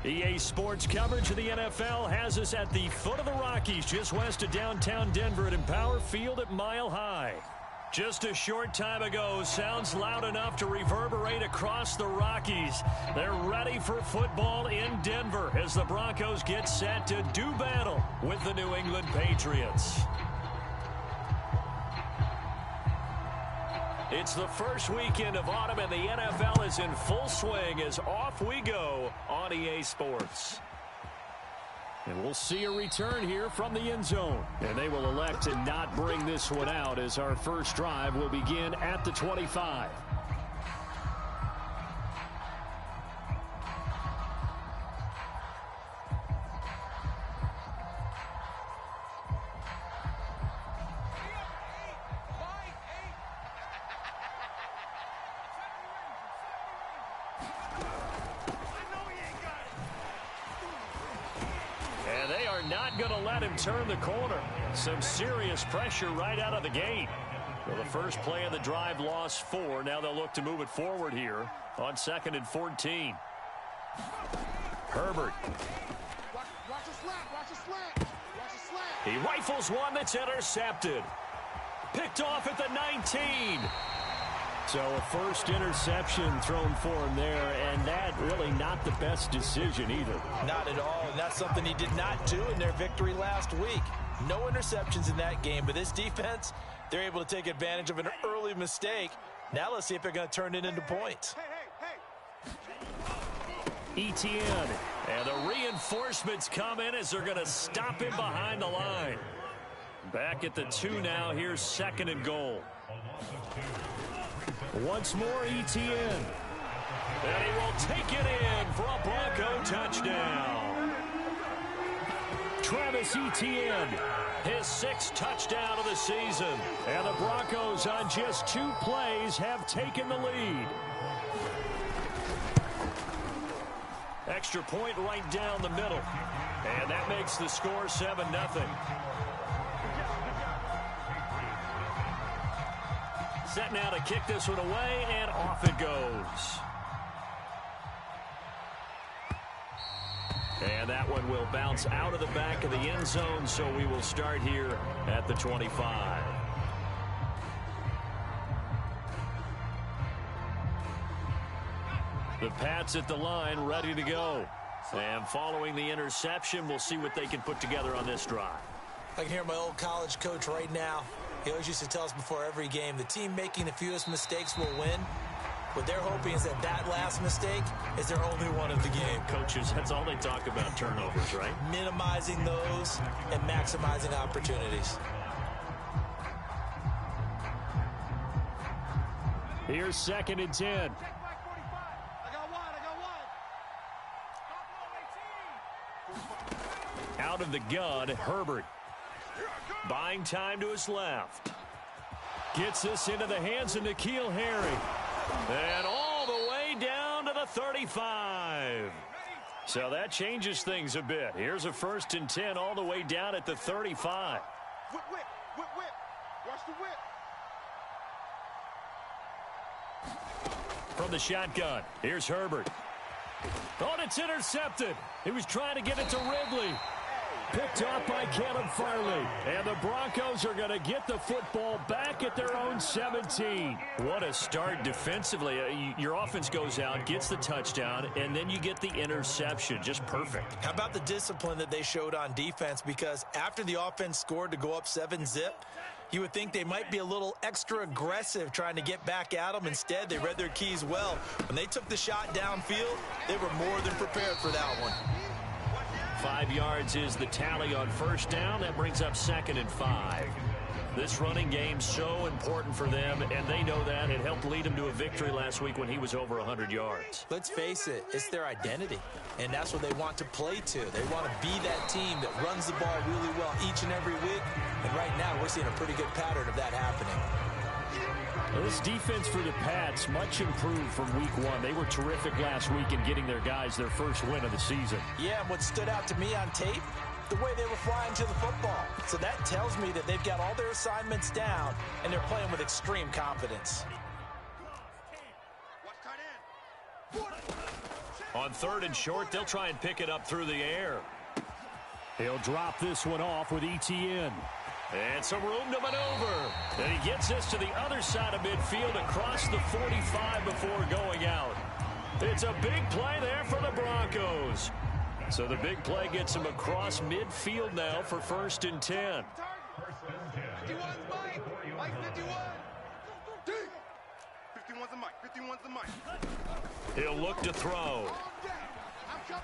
EA Sports coverage of the NFL has us at the foot of the Rockies, just west of downtown Denver at Empower Field at Mile High. Just a short time ago, sounds loud enough to reverberate across the Rockies. They're ready for football in Denver as the Broncos get set to do battle with the New England Patriots. It's the first weekend of autumn, and the NFL is in full swing as off we go on EA Sports. And we'll see a return here from the end zone. And they will elect to not bring this one out as our first drive will begin at the 25. Not going to let him turn the corner. Some serious pressure right out of the gate. Well, the first play of the drive lost 4. Now they'll look to move it forward here on 2nd and 14. Herbert. Watch the slant. He rifles one that's intercepted. Picked off at the 19. So a first interception thrown for him there, and that really not the best decision either. Not at all, and that's something he did not do in their victory last week. No interceptions in that game, but this defense, they're able to take advantage of an early mistake. Now let's see if they're going to turn it into points. Etienne, and the reinforcements come in as they're going to him behind the line. Back at the 2 now, here's 2nd and goal. Once more, Etienne. And he will take it in for a Bronco touchdown. Travis Etienne, his 6th touchdown of the season. And the Broncos on just 2 plays have taken the lead. Extra point right down the middle. And that makes the score 7-0. Set now to kick this one away, and off it goes. And that one will bounce out of the back of the end zone, so we will start here at the 25. The Pats at the line, ready to go. And following the interception, we'll see what they can put together on this drive. I can hear my old college coach right now. He always used to tell us before every game, the team making the fewest mistakes will win. What they're hoping is that last mistake is their only one of the game. Coaches, that's all they talk about, turnovers, right? Minimizing those and maximizing opportunities. Here's 2nd and 10. Out of the gun, Herbert. Buying time to his left. Gets this into the hands of N'Keal Harry. And all the way down to the 35. So that changes things a bit. Here's a 1st and 10 all the way down at the 35. Whip. Watch the whip. From the shotgun, here's Herbert. Oh, and it's intercepted. He was trying to get it to Ridley. Picked off by Caleb Farley. And the Broncos are going to get the football back at their own 17. What a start defensively. Your offense goes out, gets the touchdown, and then you get the interception. Just perfect. How about the discipline that they showed on defense? Because after the offense scored to go up 7-zip, you would think they might be a little extra aggressive trying to get back at them. Instead, they read their keys well. When they took the shot downfield, they were more than prepared for that one. 5 yards is the tally on 1st down. That brings up 2nd and 5. This running game's so important for them, and they know that. It helped lead them to a victory last week when he was over 100 yards. Let's face it, it's their identity, and that's what they want to play to. They want to be that team that runs the ball really well each and every week, and right now we're seeing a pretty good pattern of that happening. Well, this defense for the Pats, much improved from week 1. They were terrific last week in getting their guys their first win of the season. Yeah, and what stood out to me on tape, the way they were flying to the football. So that tells me that they've got all their assignments down, and they're playing with extreme confidence. On 3rd and short, they'll try and pick it up through the air. He'll drop this one off with ETN. And some room to maneuver. And he gets this to the other side of midfield across the 45 before going out. It's a big play there for the Broncos. So the big play gets him across midfield now for 1st and 10. 51's Mike. Mike 51. 51's the Mike. 51's the Mike. He'll look to throw.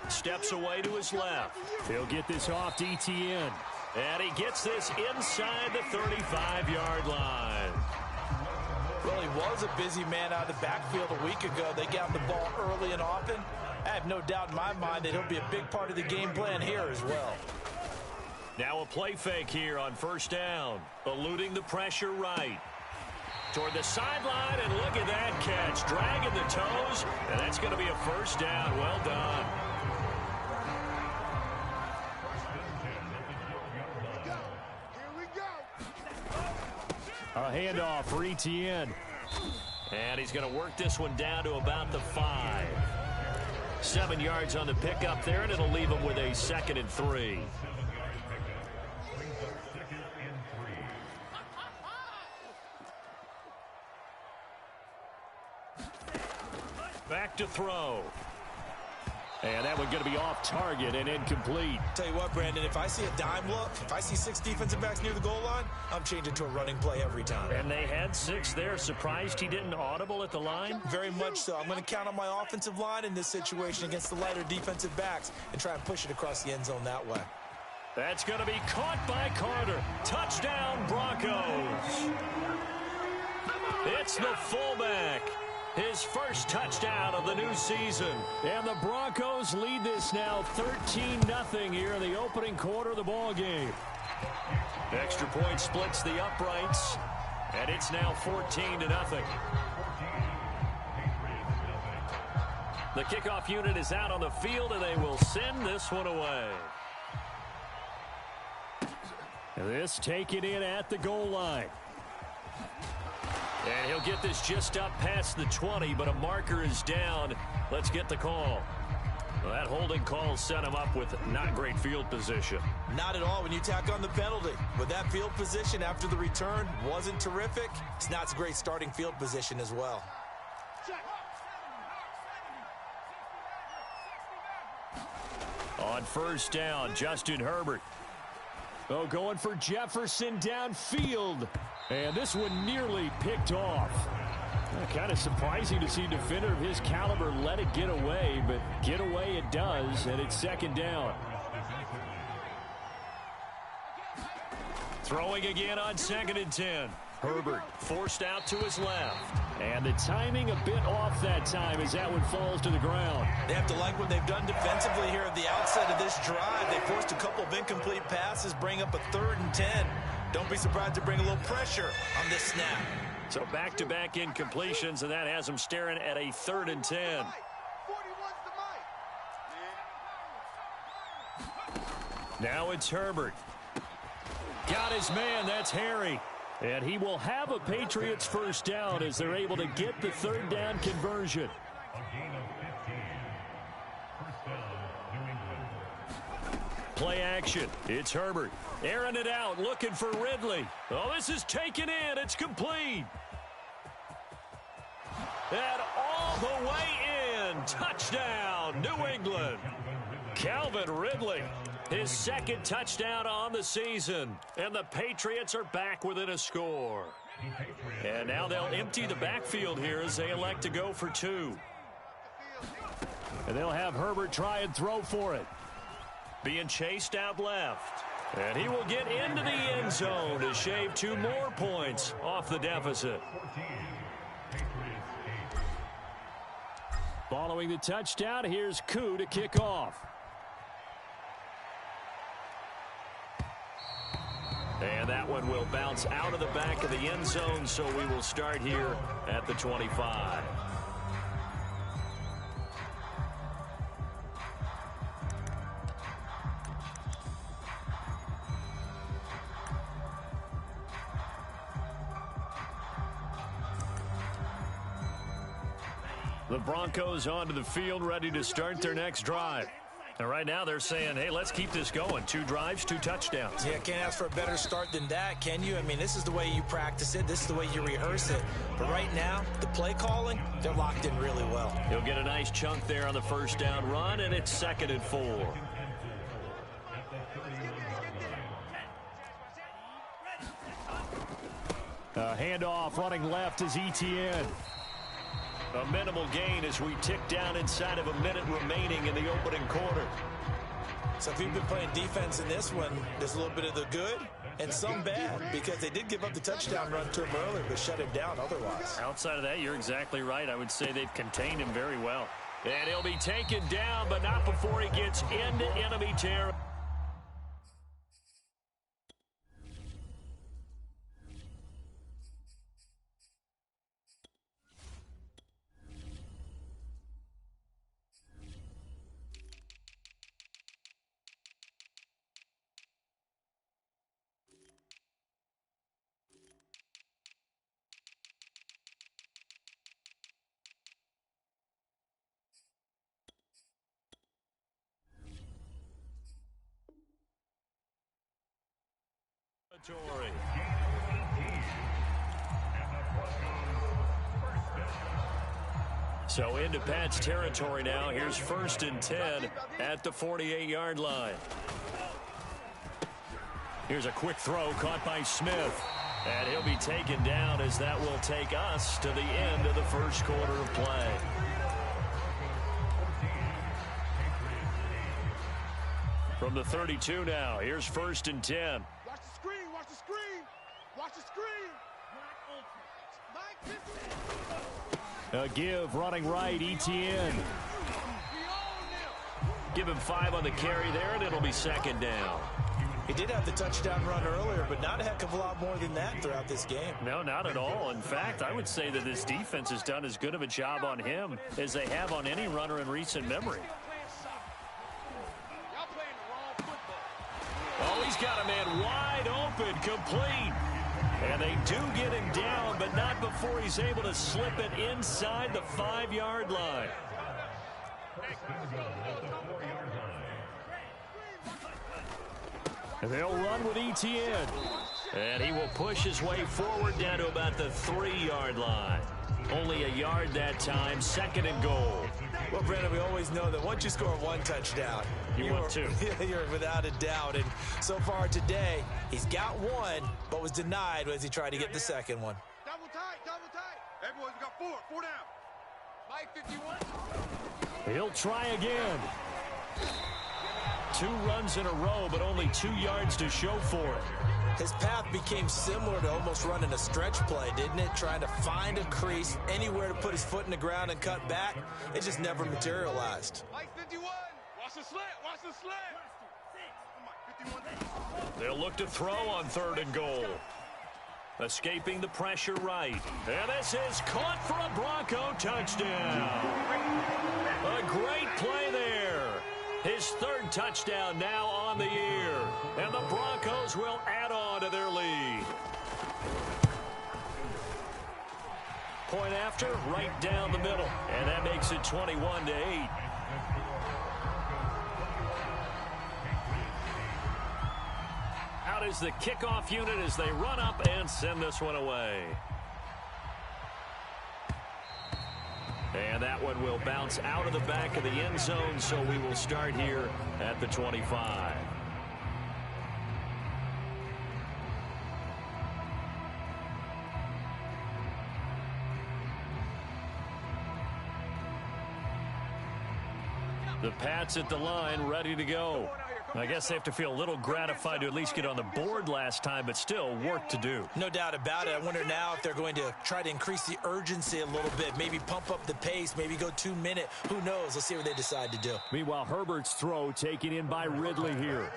Steps away to his left. He'll get this off to ETN. And he gets this inside the 35-yard line. Well, he was a busy man out of the backfield a week ago. They got the ball early and often. I have no doubt in my mind that he'll be a big part of the game plan here as well. Now a play fake here on 1st down. Eluding the pressure right. Toward the sideline, and look at that catch. Dragging the toes, and that's going to be a 1st down. Well done. A handoff for ETN. And he's going to work this one down to about the 5. 7 yards on the pickup there, and it'll leave him with a 2nd and 3. Back to throw. And that one's going to be off target and incomplete. Tell you what, Brandon, if I see a dime look, if I see 6 defensive backs near the goal line, I'm changing to a running play every time. And they had 6 there. Surprised he didn't audible at the line? Very much so. I'm going to count on my offensive line in this situation against the lighter defensive backs and try and push it across the end zone that way. That's going to be caught by Carter. Touchdown, Broncos. It's the fullback. His first touchdown of the new season. And the Broncos lead this now 13-0 here in the opening quarter of the ball game. Extra point splits the uprights, and it's now 14-0. The kickoff unit is out on the field, and they will send this one away. This taken in at the goal line. And he'll get this just up past the 20, but a marker is down. Let's get the call. Well, that holding call set him up with not great field position. Not at all when you tack on the penalty. With that field position after the return wasn't terrific. It's not a great starting field position as well. On 1st down, Justin Herbert. Oh, going for Jefferson downfield. And this one nearly picked off. Kind of surprising to see a defender of his caliber let it get away, but get away it does, and it's 2nd down. Throwing again on 2nd and 10. Herbert forced out to his left. And the timing a bit off that time as that one falls to the ground. They have to like what they've done defensively here at the outset of this drive. They forced a couple of incomplete passes, bring up a 3rd and 10. Don't be surprised to bring a little pressure on this snap. So back-to-back incompletions, and that has them staring at a 3rd and 10. Now it's Herbert. Got his man, that's Harry. And he will have a Patriots 1st down as they're able to get the 3rd down conversion. Play action. It's Herbert. Airing it out, looking for Ridley. Oh, this is taken in. It's complete. And all the way in. Touchdown, New England. Calvin Ridley, his 2nd touchdown on the season. And the Patriots are back within a score. And now they'll empty the backfield here as they elect to go for 2. And they'll have Herbert try and throw for it. Being chased out left. And he will get into the end zone to shave 2 more points off the deficit. Following the touchdown, here's Koo to kick off. And that one will bounce out of the back of the end zone, so we will start here at the 25. The Broncos onto the field, ready to start their next drive. And right now they're saying, hey, let's keep this going. 2 drives, 2 touchdowns. Yeah, can't ask for a better start than that, can you? I mean, this is the way you practice it. This is the way you rehearse it. But right now, the play calling, they're locked in really well. He'll get a nice chunk there on the first down run, and it's 2nd and 4. Handoff running left is Etienne. A minimal gain as we tick down inside of a minute remaining in the opening quarter. So if you've been playing defense in this one, there's a little bit of the good and some bad, because they did give up the touchdown run to him earlier, but shut him down otherwise. Outside of that, you're exactly right. I would say they've contained him very well. And he'll be taken down, but not before he gets into enemy territory. So into Pat's territory now. Here's 1st and 10 at the 48-yard line. Here's a quick throw caught by Smith. And he'll be taken down as that will take us to the end of the first quarter of play. From the 32 now, here's 1st and 10. Watch the screen, watch the screen, watch the screen. A give running right, Etienne. Give him 5 on the carry there, and it'll be 2nd down. He did have the touchdown run earlier, but not a heck of a lot more than that throughout this game. No, not at all. In fact, I would say that this defense has done as good of a job on him as they have on any runner in recent memory. Oh, he's got a man wide open, complete. And they do get him down, but not before he's able to slip it inside the 5-yard line. And they'll run with Etienne. And he will push his way forward down to about the 3-yard line. Only a yard that time, 2nd and goal. Well, Brandon, we always know that once you score 1 touchdown, you want 2. You're without a doubt. And so far today, he's got 1, but was denied as he tried to get the 2nd one. Double tight, double tight. Hey, boys, we got 4 down. Mike 51. He'll try again. 2 runs in a row, but only 2 yards to show for it. His path became similar to almost running a stretch play, didn't it? Trying to find a crease, anywhere to put his foot in the ground and cut back. It just never materialized. Mike 51. Watch the slant, watch the slant. Mike 51. They'll look to throw on 3rd and goal. Escaping the pressure right. And this is caught for a Bronco touchdown. A great play there. His 3rd touchdown now on the year. And the Broncos will add on to their lead. Point after, right down the middle. And that makes it 21-8. Out is the kickoff unit as they run up and send this one away. And that one will bounce out of the back of the end zone, so we will start here at the 25. The Pats at the line, ready to go. I guess they have to feel a little gratified to at least get on the board last time, but still work to do. No doubt about it. I wonder now if they're going to try to increase the urgency a little bit, maybe pump up the pace, maybe go 2-minute. Who knows? Let's see what they decide to do. Meanwhile, Herbert's throw taken in by Ridley here.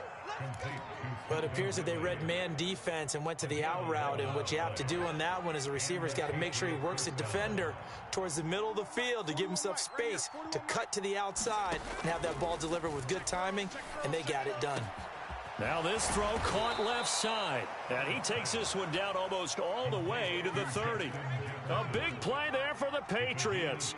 But it appears that they read man defense and went to the out route, and what you have to do on that one is the receiver's got to make sure he works the defender towards the middle of the field to give himself space to cut to the outside and have that ball delivered with good timing, and they got it done. Now this throw caught left side. And he takes this one down almost all the way to the 30. A big play there for the Patriots.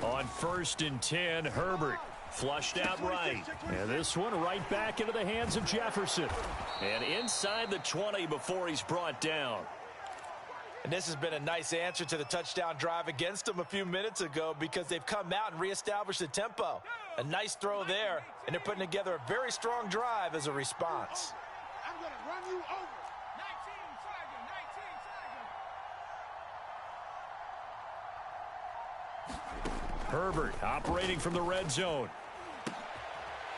On 1st and 10, Herbert flushed out right. And this one right back into the hands of Jefferson. And inside the 20 before he's brought down. And this has been a nice answer to the touchdown drive against them a few minutes ago because they've come out and reestablished the tempo. A nice throw there, and they're putting together a very strong drive as a response. I'm going to run you over. Herbert operating from the red zone.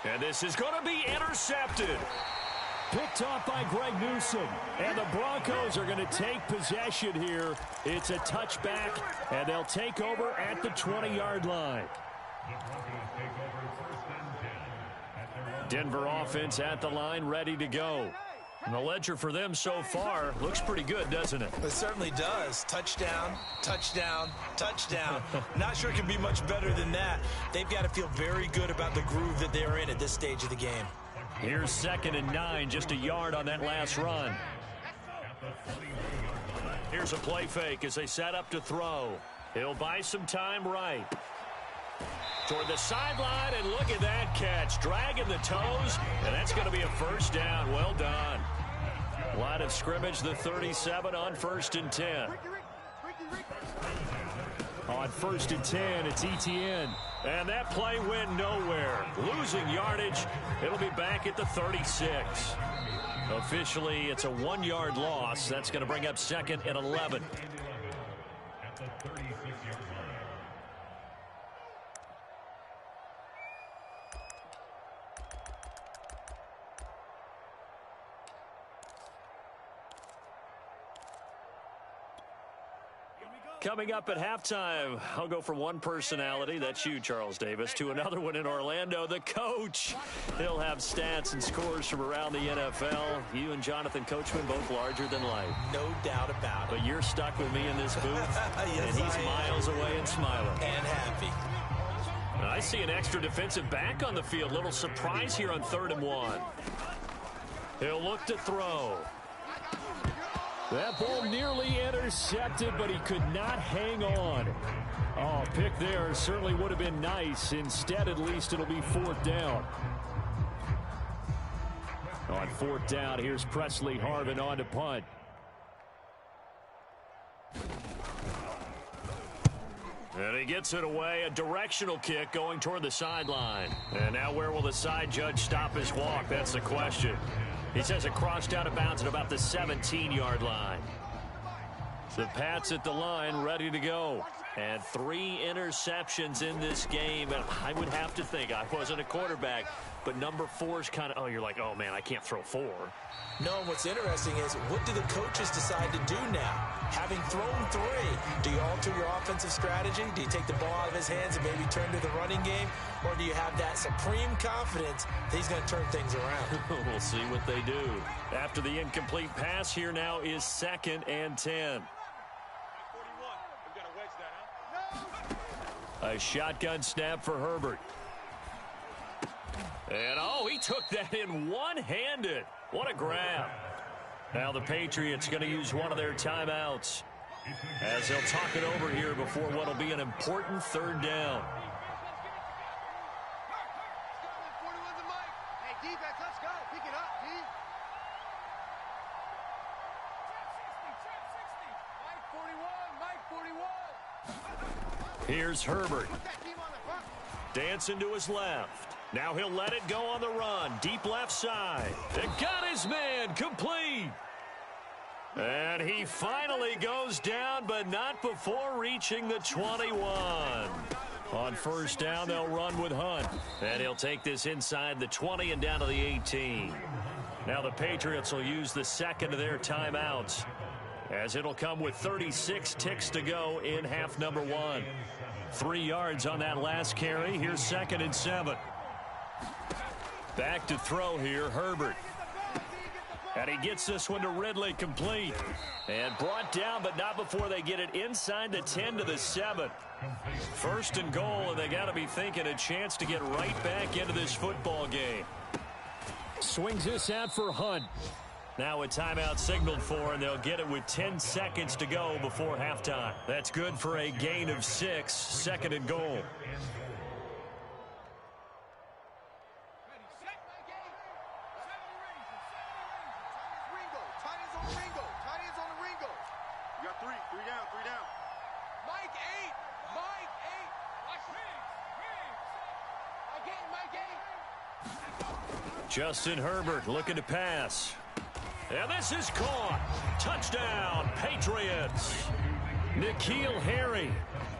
And this is going to be intercepted. Picked off by Greg Newsome. And the Broncos are going to take possession here. It's a touchback, and they'll take over at the 20-yard line. Denver offense at the line, ready to go. And the ledger for them so far looks pretty good, doesn't it? It certainly does. Touchdown, touchdown, touchdown. Not sure it can be much better than that. They've got to feel very good about the groove that they're in at this stage of the game. Here's 2nd and 9, just a yard on that last run. Here's a play fake as they set up to throw. He'll buy some time right. Toward the sideline, and look at that catch. Dragging the toes, and that's going to be a first down. Well done. Line of scrimmage, the 37 on 1st and 10. On 1st and 10, it's ETN. And that play went nowhere. Losing yardage. It'll be back at the 36. Officially, it's a 1-yard loss. That's going to bring up 2nd and 11. Coming up at halftime, I'll go from one personality, that's you, Charles Davis, to another one in Orlando, the coach. He'll have stats and scores from around the NFL. You and Jonathan Coachman both larger than life. No doubt about it. But you're stuck with me in this booth, yes, and he's miles away and smiling. And happy. I see an extra defensive back on the field. Little surprise here on 3rd and 1. He'll look to throw. That ball nearly intercepted, but he could not hang on. Oh, pick there certainly would have been nice. Instead, at least, it'll be 4th down. On 4th down, here's Presley Harvin on to punt. And he gets it away, a directional kick going toward the sideline. And now where will the side judge stop his walk? That's the question. He says it crossed out of bounds at about the 17-yard line. The Pats at the line, ready to go. And 3 interceptions in this game. And I would have to think, I wasn't a quarterback, but number 4 is kind of, you're like, oh, man, I can't throw 4. No, and what's interesting is, what do the coaches decide to do now? Having thrown 3, do you alter your offensive strategy? Do you take the ball out of his hands and maybe turn to the running game? Or do you have that supreme confidence that he's going to turn things around? We'll see what they do. After the incomplete pass, here now is 2nd and 10. A shotgun snap for Herbert. And, he took that in one-handed. What a grab. Now the Patriots going to use one of their timeouts as they'll talk it over here before what will be an important 3rd down. Hey, defense, let's go. Pick it up, D. Mike 41. Here's Herbert. Dancing to his left. Now he'll let it go on the run. Deep left side. It got his man. Complete. And he finally goes down, but not before reaching the 21. On 1st down, they'll run with Hunt. And he'll take this inside the 20 and down to the 18. Now the Patriots will use the 2nd of their timeouts, as it'll come with 36 ticks to go in half number 1. 3 yards on that last carry. Here's 2nd and 7. Back to throw here, Herbert. And he gets this one to Ridley, complete. And brought down, but not before they get it inside the 10 to the 7. First and goal, and they got to be thinking a chance to get right back into this football game. Swings this out for Hunt. Now a timeout signaled for, and they'll get it with 10 seconds to go before halftime. That's good for a gain of 6, second and goal. Justin Herbert looking to pass. And this is caught. Touchdown, Patriots. N'Keal Harry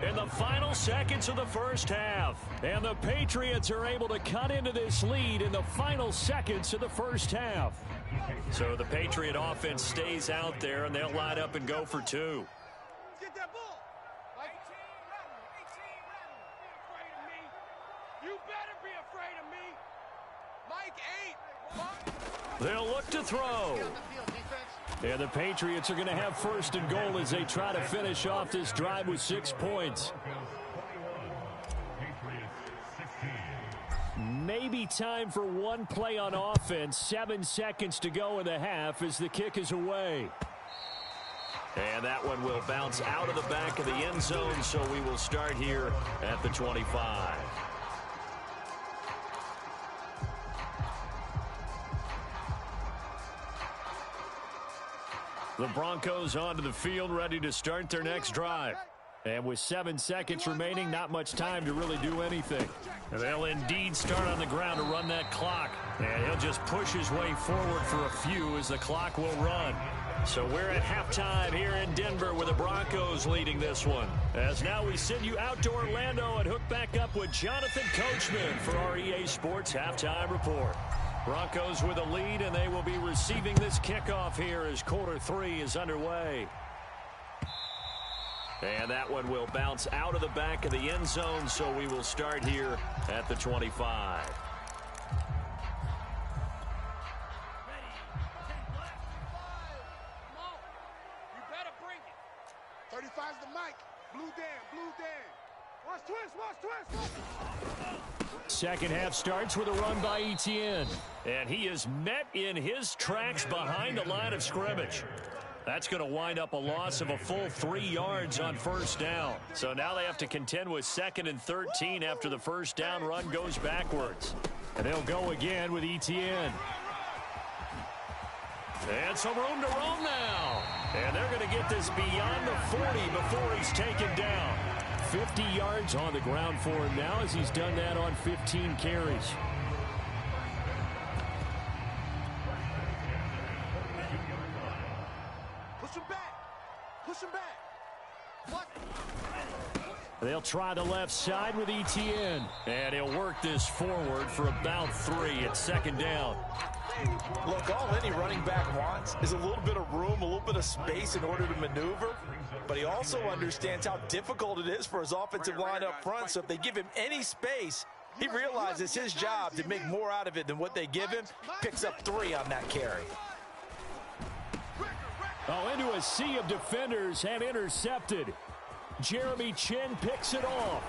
in the final seconds of the first half. And the Patriots are able to cut into this lead in the final seconds of the first half. So the Patriot offense stays out there, and they'll line up and go for 2. Get that ball. 18, you better be afraid of me. Mike 8. They'll look to throw. And the Patriots are going to have first and goal as they try to finish off this drive with 6 points. Maybe time for one play on offense. 7 seconds to go in the half as the kick is away. And that one will bounce out of the back of the end zone, so we will start here at the 25. The Broncos onto the field, ready to start their next drive. And with 7 seconds remaining, not much time to really do anything. And they'll indeed start on the ground to run that clock. And he'll just push his way forward for a few as the clock will run. So we're at halftime here in Denver with the Broncos leading this one. As now we send you out to Orlando and hook back up with Jonathan Coachman for our EA Sports Halftime Report. Broncos with a lead, and they will be receiving this kickoff here as quarter 3 is underway. And that one will bounce out of the back of the end zone, so we will start here at the 25. 35's the mic. Blue Dan. Watch twist. Second half starts with a run by Etienne. And he is met in his tracks behind the line of scrimmage. That's going to wind up a loss of a full 3 yards on first down. So now they have to contend with 2nd and 13 after the first down run goes backwards. And they'll go again with Etienne. And some room to roam now. And they're going to get this beyond the 40 before he's taken down. 50 yards on the ground for him now as he's done that on 15 carries. Push him back. What? They'll try the left side with Etienne. And he'll work this forward for about 3 at 2nd down. Look, all any running back wants is a little bit of room, a little bit of space in order to maneuver. But he also understands how difficult it is for his offensive line up front. So if they give him any space, he realizes his job to make more out of it than what they give him. Picks up 3 on that carry. Oh, into a sea of defenders and intercepted. Jeremy Chin picks it off.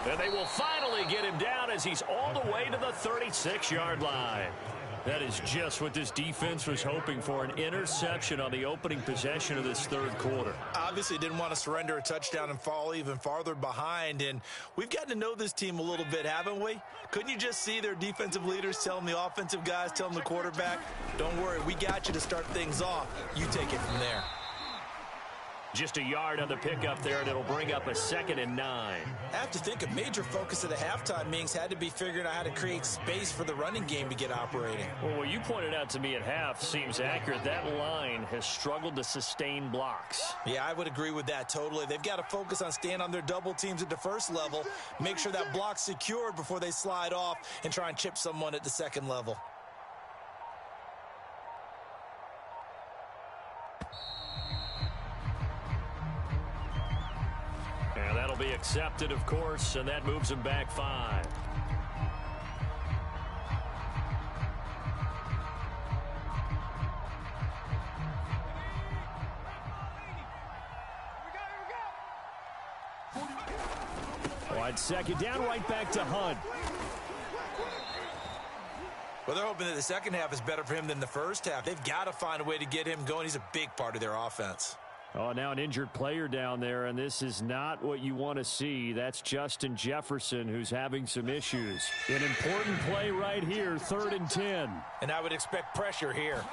And they will finally get him down as he's all the way to the 36-yard line. That is just what this defense was hoping for, an interception on the opening possession of this third quarter. Obviously didn't want to surrender a touchdown and fall even farther behind. And we've gotten to know this team a little bit, haven't we? Couldn't you just see their defensive leaders telling the offensive guys, telling the quarterback, don't worry, we got you to start things off. You take it from there. Just a yard on the pickup there, and it'll bring up a 2nd and 9. I have to think a major focus of the halftime meetings had to be figuring out how to create space for the running game to get operating. Well, what you pointed out to me at half seems accurate. That line has struggled to sustain blocks. Yeah, I would agree with that totally. They've got to focus on staying on their double teams at the first level, make sure that block's secured before they slide off and try and chip someone at the second level. And that'll be accepted, of course, and that moves him back 5. On second down, right back to Hunt. Well, they're hoping that the second half is better for him than the first half. They've got to find a way to get him going. He's a big part of their offense. Oh, now an injured player down there, and this is not what you want to see. That's Justin Jefferson, who's having some issues. An important play right here, 3rd and 10. And I would expect pressure here.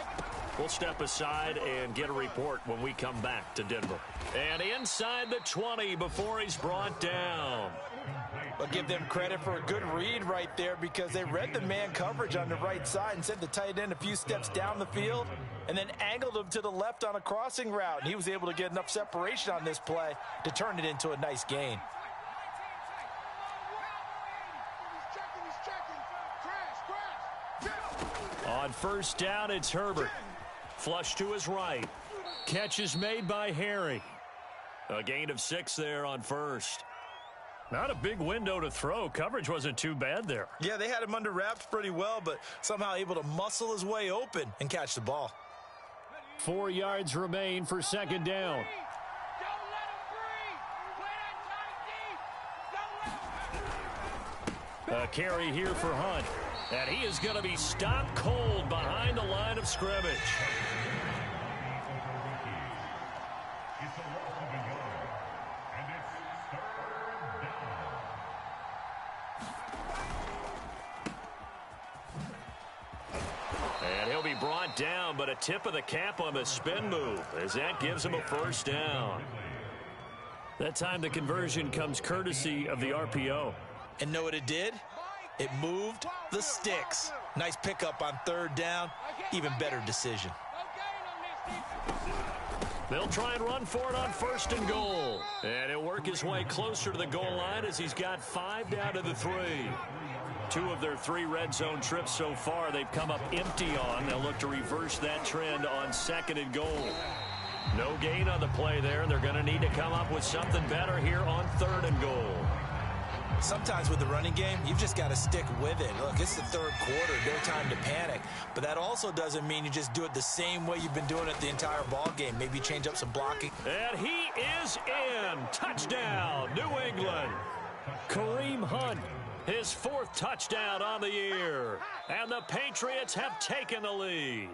We'll step aside and get a report when we come back to Denver. And inside the 20 before he's brought down. I'll give them credit for a good read right there because they read the man coverage on the right side and sent the tight end a few steps down the field and then angled him to the left on a crossing route. And he was able to get enough separation on this play to turn it into a nice gain. On first down, it's Herbert. Flush to his right. Catch is made by Harry. A gain of 6 there on first. Not a big window to throw. Coverage wasn't too bad there. Yeah, they had him under wraps pretty well, but somehow able to muscle his way open and catch the ball. 4 yards remain for second down. A carry here for Hunt. And he is going to be stopped cold behind the line of scrimmage. And he'll be brought down, but a tip of the cap on the spin move as that gives him a first down. That time the conversion comes courtesy of the RPO. And know what it did? It moved the sticks. Nice pickup on 3rd down. Even better decision. They'll try and run for it on 1st and goal. And he'll work his way closer to the goal line as he's got 5 down to the 3. 2 of their 3 red zone trips so far they've come up empty on. They'll look to reverse that trend on 2nd and goal. No gain on the play there. They're going to need to come up with something better here on 3rd and goal. Sometimes with the running game, you've just got to stick with it. Look, it's the 3rd quarter, no time to panic. But that also doesn't mean you just do it the same way you've been doing it the entire ball game. Maybe change up some blocking. And he is in. Touchdown, New England. Kareem Hunt. His 4th touchdown on the year. And the Patriots have taken the lead.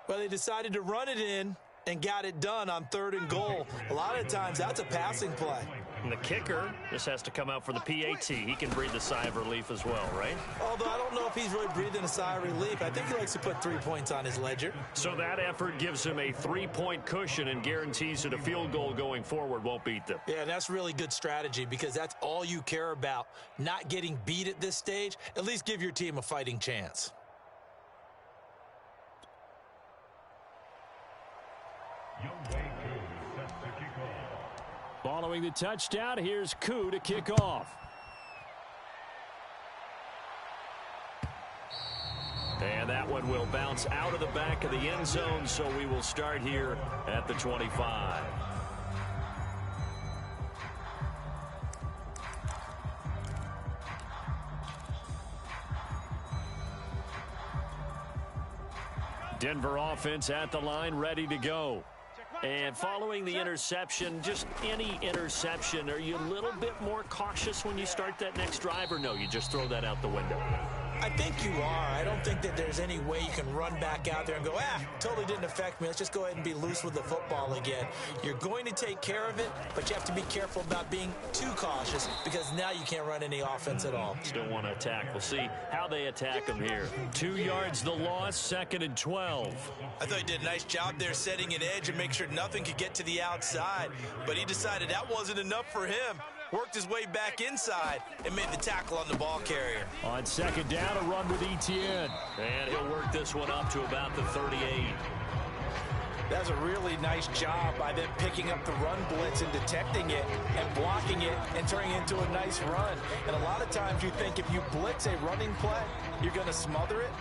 Well, they decided to run it in and got it done on 3rd and goal. A lot of times, that's a passing play. And the kicker just has to come out for the PAT. He can breathe a sigh of relief as well, right? Although I don't know if he's really breathing a sigh of relief. I think he likes to put 3 points on his ledger. So that effort gives him a 3-point cushion and guarantees that a field goal going forward won't beat them. Yeah, that's really good strategy because that's all you care about. Not getting beat at this stage. At least give your team a fighting chance. Following the touchdown, here's Koo to kick off. And that one will bounce out of the back of the end zone, so we will start here at the 25. Denver offense at the line, ready to go. And following the interception, just any interception, are you a little bit more cautious when you start that next drive, or no, you just throw that out the window? I think you are. I don't think that there's any way you can run back out there and go, totally didn't affect me. Let's just go ahead and be loose with the football again. You're going to take care of it, but you have to be careful about being too cautious because now you can't run any offense at all. Still want to attack. We'll see how they attack him here. 2 yards the loss, 2nd and 12. I thought he did a nice job there setting an edge and make sure nothing could get to the outside, but he decided that wasn't enough for him. Worked his way back inside and made the tackle on the ball carrier. On 2nd down, a run with Etienne. And he'll work this one up to about the 38. That's a really nice job by them picking up the run blitz and detecting it and blocking it and turning it into a nice run. And a lot of times you think if you blitz a running play, you're going to smother it.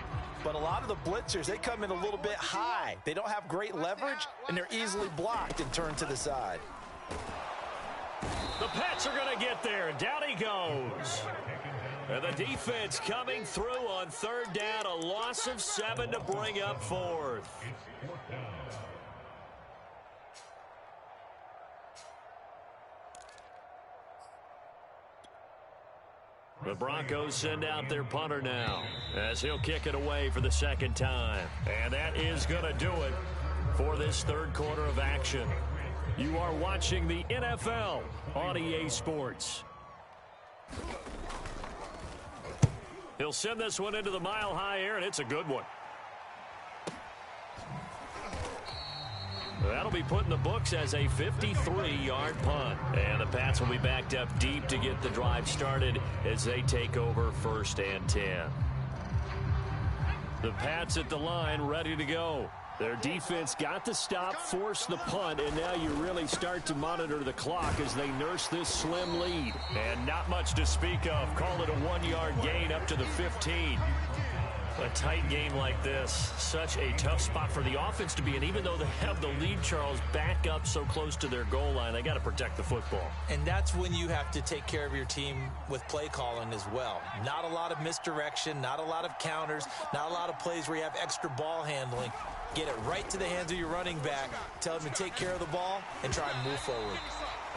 But a lot of the blitzers, they come in a little bit high. They don't have great leverage, and they're easily blocked and turned to the side. The Pats are going to get there. Down he goes. And the defense coming through on 3rd down. A loss of 7 to bring up 4th. The Broncos send out their punter now as he'll kick it away for the second time. And that is going to do it for this third quarter of action. You are watching the NFL on EA Sports. He'll send this one into the mile-high air, and it's a good one. That'll be put in the books as a 53-yard punt. And the Pats will be backed up deep to get the drive started as they take over 1st and 10. The Pats at the line ready to go. Their defense got the stop, forced the punt, and now you really start to monitor the clock as they nurse this slim lead. And not much to speak of. Call it a 1-yard gain up to the 15. A tight game like this, such a tough spot for the offense to be in. Even though they have the lead, Charles, back up so close to their goal line, they got to protect the football. And that's when you have to take care of your team with play calling as well. Not a lot of misdirection, not a lot of counters, not a lot of plays where you have extra ball handling. Get it right to the hands of your running back, tell him to take care of the ball, and try and move forward.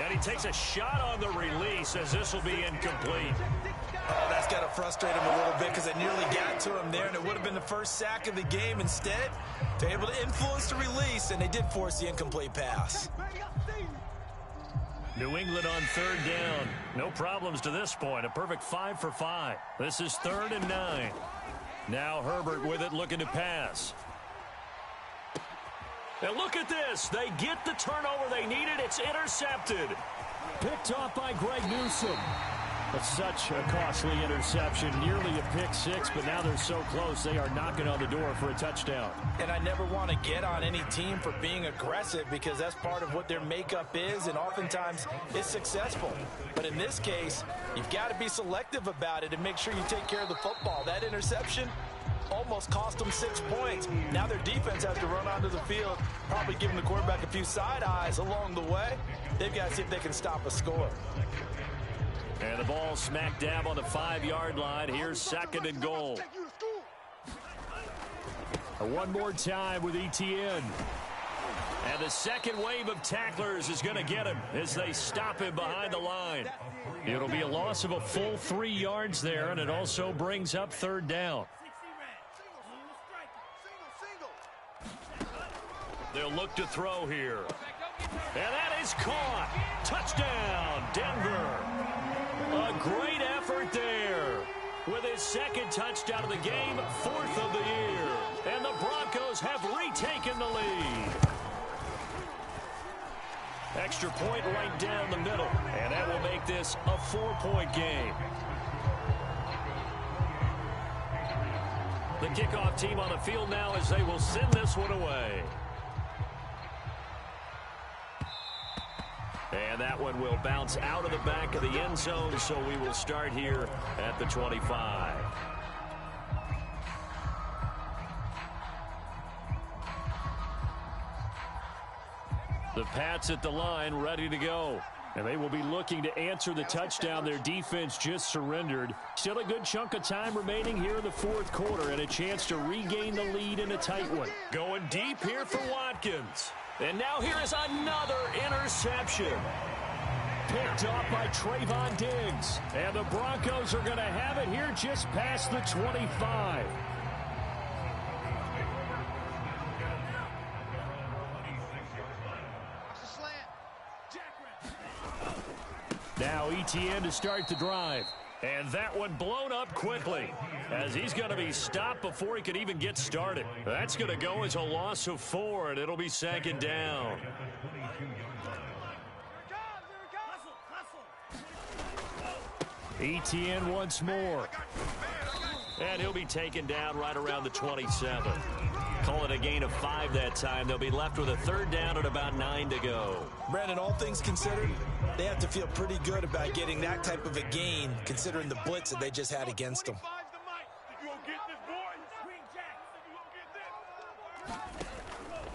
And he takes a shot on the release as this will be incomplete. Oh, that's got to frustrate him a little bit because it nearly got to him there, and it would have been the first sack of the game. Instead, they're able to influence the release, and they did force the incomplete pass. New England on 3rd down. No problems to this point. A perfect 5 for 5. This is 3rd and 9. Now Herbert with it, looking to pass. And look at this. They get the turnover they needed. It's intercepted. Picked off by Greg Newsome. But such a costly interception. Nearly a pick six, but now they're so close they are knocking on the door for a touchdown. And I never want to get on any team for being aggressive because that's part of what their makeup is, and oftentimes it's successful. But in this case, you've got to be selective about it and make sure you take care of the football. That interception almost cost them 6 points. Now their defense has to run onto the field, probably giving the quarterback a few side eyes along the way. They've got to see if they can stop a score. And the ball smack dab on the 5-yard line. Here's 2nd and goal. One more time with ETN. And the second wave of tacklers is going to get him as they stop him behind the line. It'll be a loss of a full 3 yards there, and it also brings up 3rd down. They'll look to throw here. And that is caught. Touchdown, Denver. A great effort there. With his 2nd touchdown of the game, 4th of the year. And the Broncos have retaken the lead. Extra point right down the middle. And that will make this a 4-point game. The kickoff team on the field now as they will send this one away. And that one will bounce out of the back of the end zone, so we will start here at the 25. The Pats at the line ready to go. And they will be looking to answer the touchdown their defense just surrendered. Still a good chunk of time remaining here in the 4th quarter and a chance to regain the lead in a tight one. Going deep here for Watkins. And now here is another interception. Picked off by Trayvon Diggs. And the Broncos are going to have it here just past the 25. Now ETN to start the drive. And that one blown up quickly as he's going to be stopped before he could even get started. That's going to go as a loss of 4, and it'll be 2nd down. ETN once more. And he'll be taken down right around the 27. Call it a gain of 5 that time. They'll be left with a 3rd down and about 9 to go. Brandon, all things considered, they have to feel pretty good about getting that type of a gain considering the blitz that they just had against them.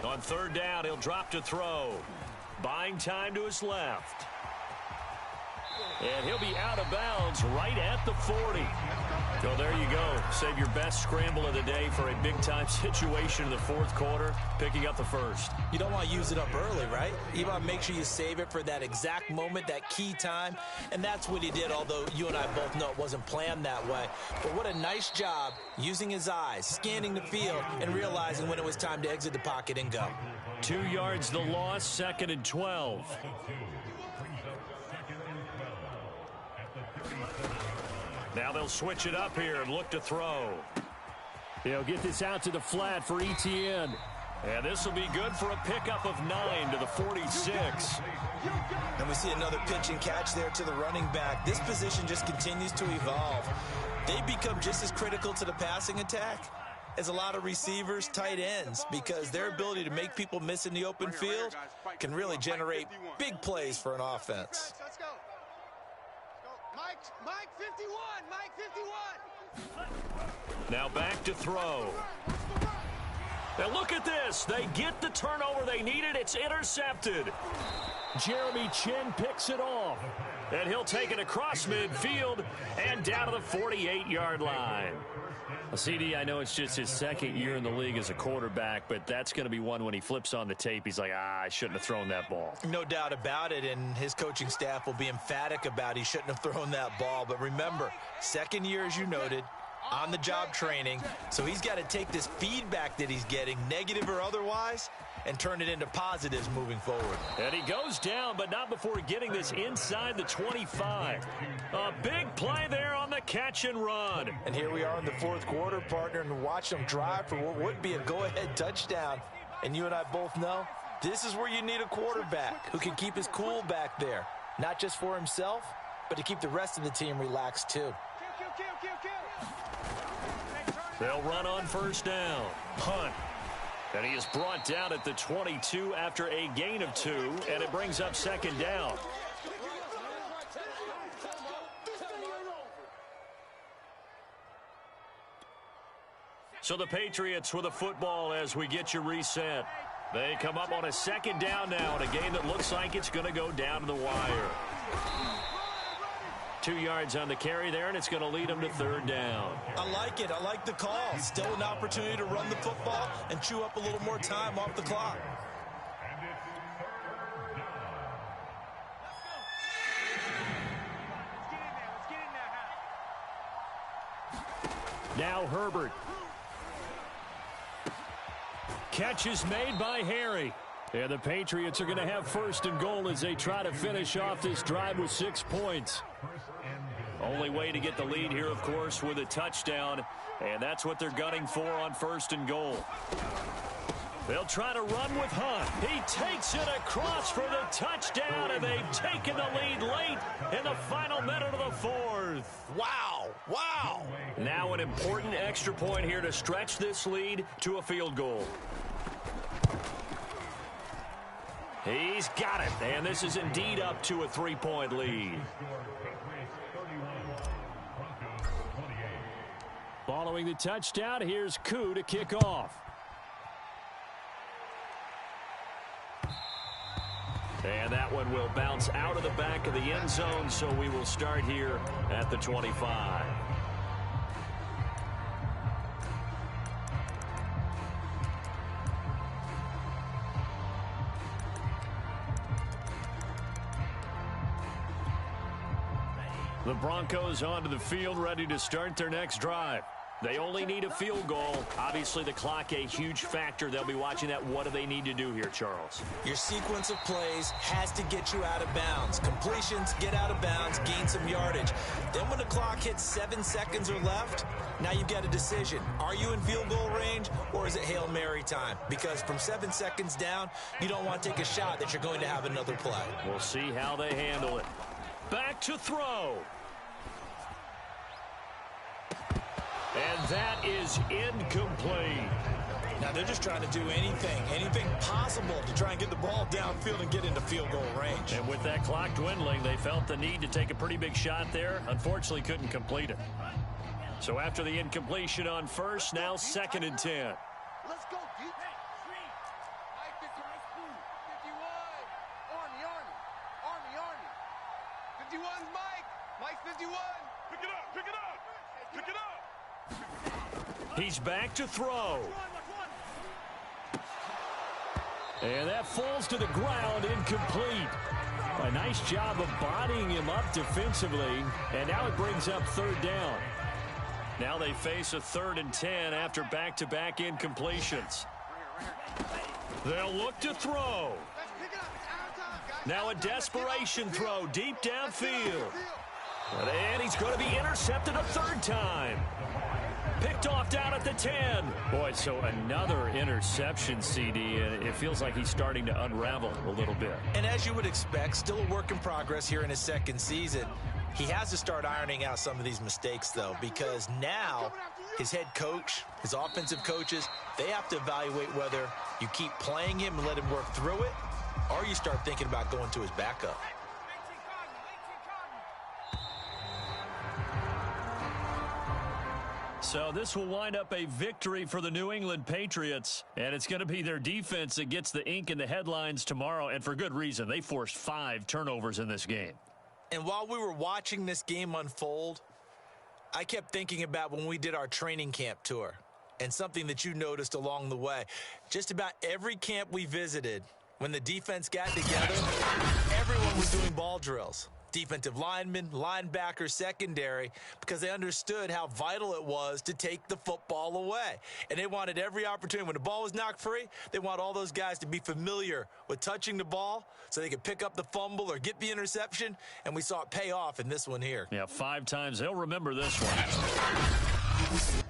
On 3rd down, he'll drop to throw. Buying time to his left. And he'll be out of bounds right at the 40. Well, there you go. Save your best scramble of the day for a big-time situation in the fourth quarter, picking up the first. You don't want to use it up early, right? You want to make sure you save it for that exact moment, that key time, and that's what he did, although you and I both know it wasn't planned that way. But what a nice job using his eyes, scanning the field, and realizing when it was time to exit the pocket and go. 2 yards the loss, 2nd and 12. Now they'll switch it up here and look to throw. He'll get this out to the flat for Etienne. And this will be good for a pickup of 9 to the 46. And we see another pitch and catch there to the running back. This position just continues to evolve. They become just as critical to the passing attack as a lot of receivers, tight ends, because their ability to make people miss in the open field can really generate big plays for an offense. Let's go. Mike 51. Mike 51. Now back to throw. Now look at this. They get the turnover they needed. It's intercepted. Jeremy Chin picks it off. And he'll take it across midfield and down to the 48-yard line. CD, I know it's just his second year in the league as a quarterback, but that's going to be one when he flips on the tape. He's like, I shouldn't have thrown that ball. No doubt about it, and his coaching staff will be emphatic about he shouldn't have thrown that ball. But remember, second year, as you noted, on-the-job training, so he's got to take this feedback that he's getting, negative or otherwise, and turn it into positives moving forward. And he goes down, but not before getting this inside the 25. A big play there on the catch and run. And here we are in the fourth quarter, partner, and watch them drive for what would be a go-ahead touchdown. And you and I both know this is where you need a quarterback who can keep his cool back there, not just for himself, but to keep the rest of the team relaxed too. They'll run on first down. Hunt. And he is brought down at the 22 after a gain of 2, and it brings up second down. So the Patriots with a football as we get you reset. They come up on a second down now in a game that looks like it's going to go down to the wire. 2 yards on the carry there, and it's going to lead them to third down. I like it. I like the call. Still an opportunity to run the football and chew up a little more time off the clock. Now Herbert. Catch is made by Harry. And the Patriots are going to have first and goal as they try to finish off this drive with 6 points. Only way to get the lead here, of course, with a touchdown. And that's what they're gunning for on first and goal. They'll try to run with Hunt. He takes it across for the touchdown, and they've taken the lead late in the final minute of the fourth. Wow. Wow. Now an important extra point here to stretch this lead to a field goal. He's got it, and this is indeed up to a 3-point lead. Following the touchdown, here's Koo to kick off. And that one will bounce out of the back of the end zone, so we will start here at the 25. The Broncos onto the field, ready to start their next drive. They only need a field goal. Obviously, the clock a huge factor. They'll be watching that. What do they need to do here, Charles? Your sequence of plays has to get you out of bounds. Completions, get out of bounds, gain some yardage. Then when the clock hits 7 seconds or left, now you've got a decision. Are you in field goal range, or is it Hail Mary time? Because from 7 seconds down, you don't want to take a shot that you're going to have another play. We'll see how they handle it. Back to throw. And that is incomplete. Now they're just trying to do anything possible to try and get the ball downfield and get into field goal range. And with that clock dwindling, they felt the need to take a pretty big shot there. Unfortunately, couldn't complete it. So after the incompletion on first, now 2nd and 10. Let's go, Geek. 51. Army. 51's Mike. Mike's 51. Pick it up. Pick it up. He's back to throw. And that falls to the ground, incomplete. A nice job of bodying him up defensively, and now it brings up third down. Now they face a 3rd and 10 after back-to-back incompletions. They'll look to throw. Now a desperation throw deep downfield. And he's going to be intercepted a 3rd time. Picked off down at the 10. Boy, so another interception, CD, and it feels like he's starting to unravel a little bit. And as you would expect, still a work in progress here in his 2nd season. He has to start ironing out some of these mistakes, though, because now his head coach, his offensive coaches, they have to evaluate whether you keep playing him and let him work through it, or you start thinking about going to his backup. So this will wind up a victory for the New England Patriots, and it's going to be their defense that gets the ink in the headlines tomorrow, and for good reason. They forced 5 turnovers in this game. And while we were watching this game unfold, I kept thinking about when we did our training camp tour and something that you noticed along the way. Just about every camp we visited, when the defense got together, everyone was doing ball drills. Defensive linemen, linebackers, secondary, because they understood how vital it was to take the football away. And they wanted every opportunity. When the ball was knocked free, they want all those guys to be familiar with touching the ball so they could pick up the fumble or get the interception, and we saw it pay off in this one here. Yeah, 5 times. They'll remember this one.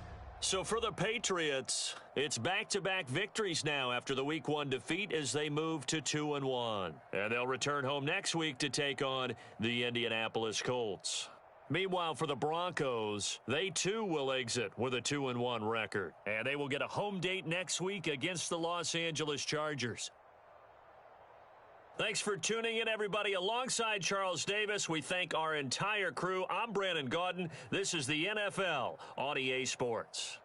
So for the Patriots, it's back-to-back victories now after the Week 1 defeat as they move to 2-1. And they'll return home next week to take on the Indianapolis Colts. Meanwhile, for the Broncos, they too will exit with a 2-1 record. And they will get a home date next week against the Los Angeles Chargers. Thanks for tuning in, everybody. Alongside Charles Davis, we thank our entire crew. I'm Brandon Gaudin. This is the NFL on EA Sports.